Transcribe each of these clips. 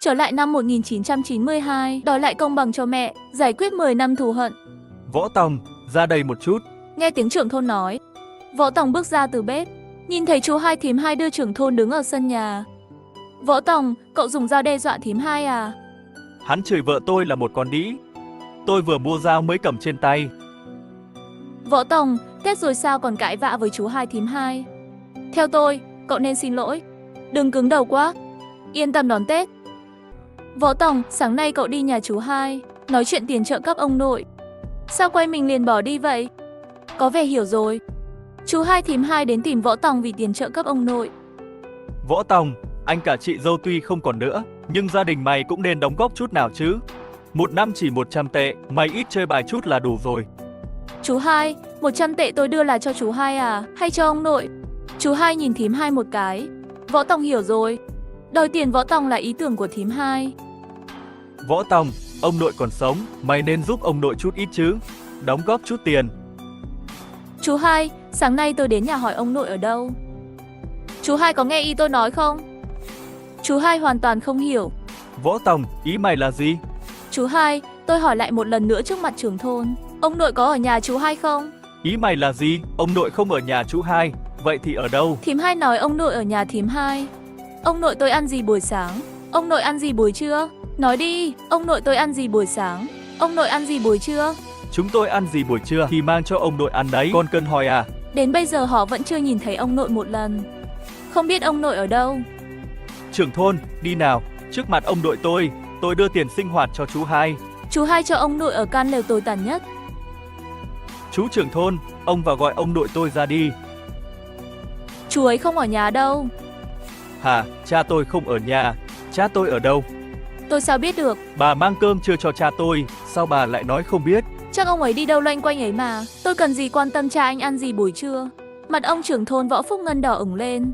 trở lại năm 1992, đòi lại công bằng cho mẹ, giải quyết 10 năm thù hận. Võ Tòng, ra đây một chút. Nghe tiếng trưởng thôn nói, Võ Tòng bước ra từ bếp, nhìn thấy chú hai thím hai đưa trưởng thôn đứng ở sân nhà. Võ Tòng, cậu dùng dao đe dọa thím hai à? Hắn chửi vợ tôi là một con đĩ. Tôi vừa mua dao mới cầm trên tay. Võ Tòng, Tết rồi sao còn cãi vã với chú hai thím hai? Theo tôi, cậu nên xin lỗi. Đừng cứng đầu quá. Yên tâm đón Tết. Võ Tòng, sáng nay cậu đi nhà chú hai, nói chuyện tiền trợ cấp ông nội. Sao quay mình liền bỏ đi vậy? Có vẻ hiểu rồi. Chú hai thím hai đến tìm Võ Tòng vì tiền trợ cấp ông nội. Võ Tòng, anh cả chị dâu tuy không còn nữa, nhưng gia đình mày cũng nên đóng góp chút nào chứ. Một năm chỉ 100 tệ, mày ít chơi bài chút là đủ rồi. Chú hai, 100 tệ tôi đưa là cho chú hai à, hay cho ông nội? Chú hai nhìn thím hai một cái. Võ Tòng hiểu rồi. Đòi tiền Võ Tòng là ý tưởng của thím hai. Võ Tòng, ông nội còn sống, mày nên giúp ông nội chút ít chứ. Đóng góp chút tiền. Chú hai, sáng nay tôi đến nhà hỏi ông nội ở đâu. Chú hai có nghe ý tôi nói không? Chú hai hoàn toàn không hiểu. Võ Tòng, ý mày là gì? Chú hai, tôi hỏi lại một lần nữa trước mặt trưởng thôn. Ông nội có ở nhà chú hai không? Ý mày là gì? Ông nội không ở nhà chú hai, vậy thì ở đâu? Thím hai nói ông nội ở nhà thím hai. Ông nội tôi ăn gì buổi sáng? Ông nội ăn gì buổi trưa? Nói đi, ông nội tôi ăn gì buổi sáng? Ông nội ăn gì buổi trưa? Chúng tôi ăn gì buổi trưa thì mang cho ông nội ăn đấy, con cần hỏi à? Đến bây giờ họ vẫn chưa nhìn thấy ông nội một lần. Không biết ông nội ở đâu. Trưởng thôn, đi nào, trước mặt ông nội tôi đưa tiền sinh hoạt cho chú hai. Chú hai cho ông nội ở căn lều tồi tàn nhất. Chú trưởng thôn, ông vào gọi ông nội tôi ra đi. Chú ấy không ở nhà đâu. Hả, cha tôi không ở nhà, cha tôi ở đâu? Tôi sao biết được. Bà mang cơm chưa cho cha tôi, sao bà lại nói không biết? Chắc ông ấy đi đâu loanh quanh ấy mà. Tôi cần gì quan tâm cha anh ăn gì buổi trưa. Mặt ông trưởng thôn Võ Phúc Ngân đỏ ửng lên.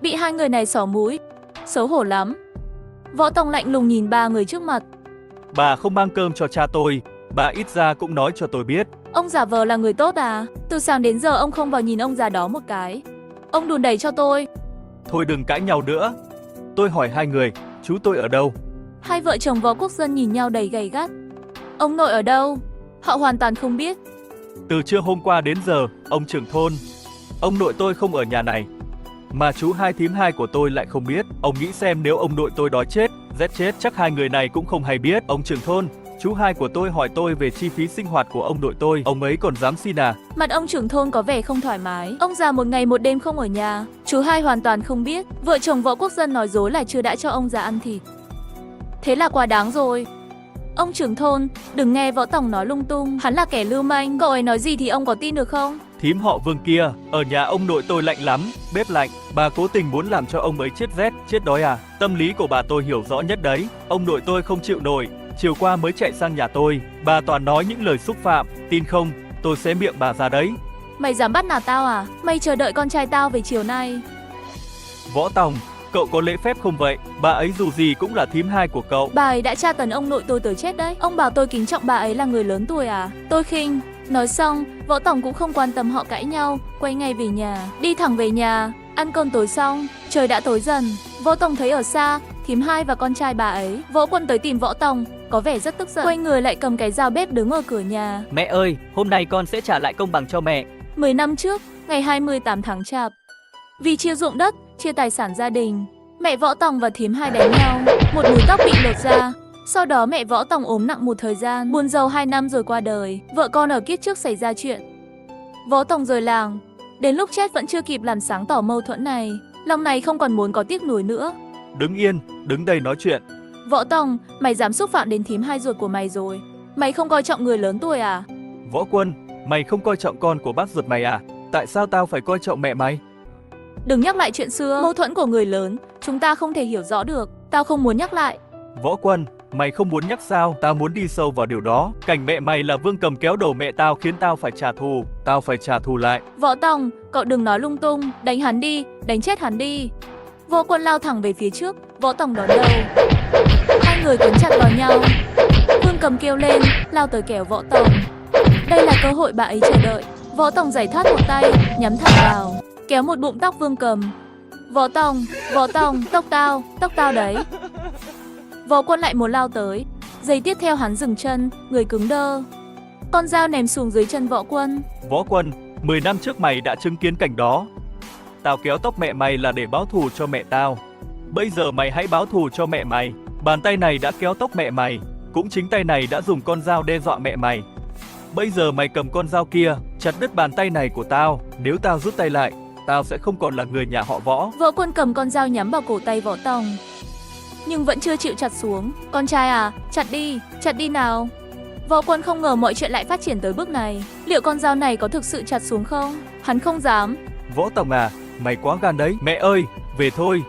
Bị hai người này xỏ mũi. Xấu hổ lắm. Võ Tòng lạnh lùng nhìn ba người trước mặt. Bà không mang cơm cho cha tôi, bà ít ra cũng nói cho tôi biết. Ông giả vờ là người tốt à? Từ sáng đến giờ ông không vào nhìn ông già đó một cái. Ông đùn đẩy cho tôi. Thôi đừng cãi nhau nữa. Tôi hỏi hai người, chú tôi ở đâu? Hai vợ chồng Võ Quốc Dân nhìn nhau đầy gay gắt. Ông nội ở đâu? Họ hoàn toàn không biết. Từ trưa hôm qua đến giờ, ông trưởng thôn, ông nội tôi không ở nhà này. Mà chú hai thím hai của tôi lại không biết. Ông nghĩ xem nếu ông nội tôi đói chết, rét chết, chắc hai người này cũng không hay biết. Ông trưởng thôn, chú hai của tôi hỏi tôi về chi phí sinh hoạt của ông nội tôi, ông ấy còn dám xin à? Mặt ông trưởng thôn có vẻ không thoải mái. Ông già một ngày một đêm không ở nhà. Chú hai hoàn toàn không biết. Vợ chồng Võ Quốc Dân nói dối là chưa đã cho ông già ăn thịt. Thế là quá đáng rồi. Ông trưởng thôn, đừng nghe Võ Tòng nói lung tung. Hắn là kẻ lưu manh. Cậu ấy nói gì thì ông có tin được không? Thím họ Vương kia, ở nhà ông nội tôi lạnh lắm, bếp lạnh. Bà cố tình muốn làm cho ông ấy chết rét, chết đói à? Tâm lý của bà tôi hiểu rõ nhất đấy. Ông nội tôi không chịu nổi, chiều qua mới chạy sang nhà tôi. Bà toàn nói những lời xúc phạm, tin không? Tôi xé miệng bà ra đấy. Mày dám bắt nạt tao à? Mày chờ đợi con trai tao về chiều nay. Võ Tòng, cậu có lễ phép không vậy? Bà ấy dù gì cũng là thím hai của cậu. Bà ấy đã tra tấn ông nội tôi tới chết đấy. Ông bảo tôi kính trọng bà ấy là người lớn tuổi à? Tôi khinh. Nói xong, Võ Tòng cũng không quan tâm họ cãi nhau, quay ngay về nhà. Đi thẳng về nhà, ăn cơm tối xong, trời đã tối dần. Võ Tòng thấy ở xa, thím hai và con trai bà ấy. Võ Quân tới tìm Võ Tòng, có vẻ rất tức giận. Quay người lại cầm cái dao bếp đứng ở cửa nhà. Mẹ ơi, hôm nay con sẽ trả lại công bằng cho mẹ. 10 năm trước, ngày 28 tháng Chạp, vì chia ruộng đất, chia tài sản gia đình, mẹ Võ Tòng và thím hai đánh nhau, một múi tóc bị lột ra. Sau đó mẹ Võ Tòng ốm nặng một thời gian, buồn rầu 2 năm rồi qua đời. Vợ con ở kiếp trước xảy ra chuyện. Võ Tòng rời làng, đến lúc chết vẫn chưa kịp làm sáng tỏ mâu thuẫn này. Lòng này không còn muốn có tiếc nuối nữa. Đứng yên, đứng đây nói chuyện. Võ Tòng, mày dám xúc phạm đến thím hai ruột của mày rồi. Mày không coi trọng người lớn tuổi à? Võ Quân, mày không coi trọng con của bác ruột mày à? Tại sao tao phải coi trọng mẹ mày? Đừng nhắc lại chuyện xưa, mâu thuẫn của người lớn, chúng ta không thể hiểu rõ được. Tao không muốn nhắc lại. Võ Quân, mày không muốn nhắc sao? Tao muốn đi sâu vào điều đó. Cảnh mẹ mày là Vương Cầm kéo đầu mẹ tao khiến tao phải trả thù. Tao phải trả thù lại. Võ Tòng, cậu đừng nói lung tung. Đánh hắn đi, đánh chết hắn đi. Vô Quân lao thẳng về phía trước, Võ Tòng đón đầu. Hai người cuốn chặt vào nhau. Vương Cầm kêu lên, lao tới kéo Võ Tòng. Đây là cơ hội bà ấy chờ đợi. Võ Tòng giày thoát một tay, nhắm thẳng vào, kéo một bụng tóc Vương Cầm. Võ Tòng, tóc tao đấy. Võ Quân lại muốn lao tới. Giây tiếp theo hắn dừng chân, người cứng đơ. Con dao ném xuống dưới chân Võ Quân. Võ Quân, 10 năm trước mày đã chứng kiến cảnh đó. Tao kéo tóc mẹ mày là để báo thù cho mẹ tao. Bây giờ mày hãy báo thù cho mẹ mày. Bàn tay này đã kéo tóc mẹ mày, cũng chính tay này đã dùng con dao đe dọa mẹ mày. Bây giờ mày cầm con dao kia, chặt đứt bàn tay này của tao. Nếu tao rút tay lại, tao sẽ không còn là người nhà họ Võ. Võ Quân cầm con dao nhắm vào cổ tay Võ Tòng, nhưng vẫn chưa chịu chặt xuống. Con trai à, chặt đi nào. Võ Quân không ngờ mọi chuyện lại phát triển tới bước này. Liệu con dao này có thực sự chặt xuống không? Hắn không dám. Võ Tòng à, mày quá gan đấy. Mẹ ơi, về thôi,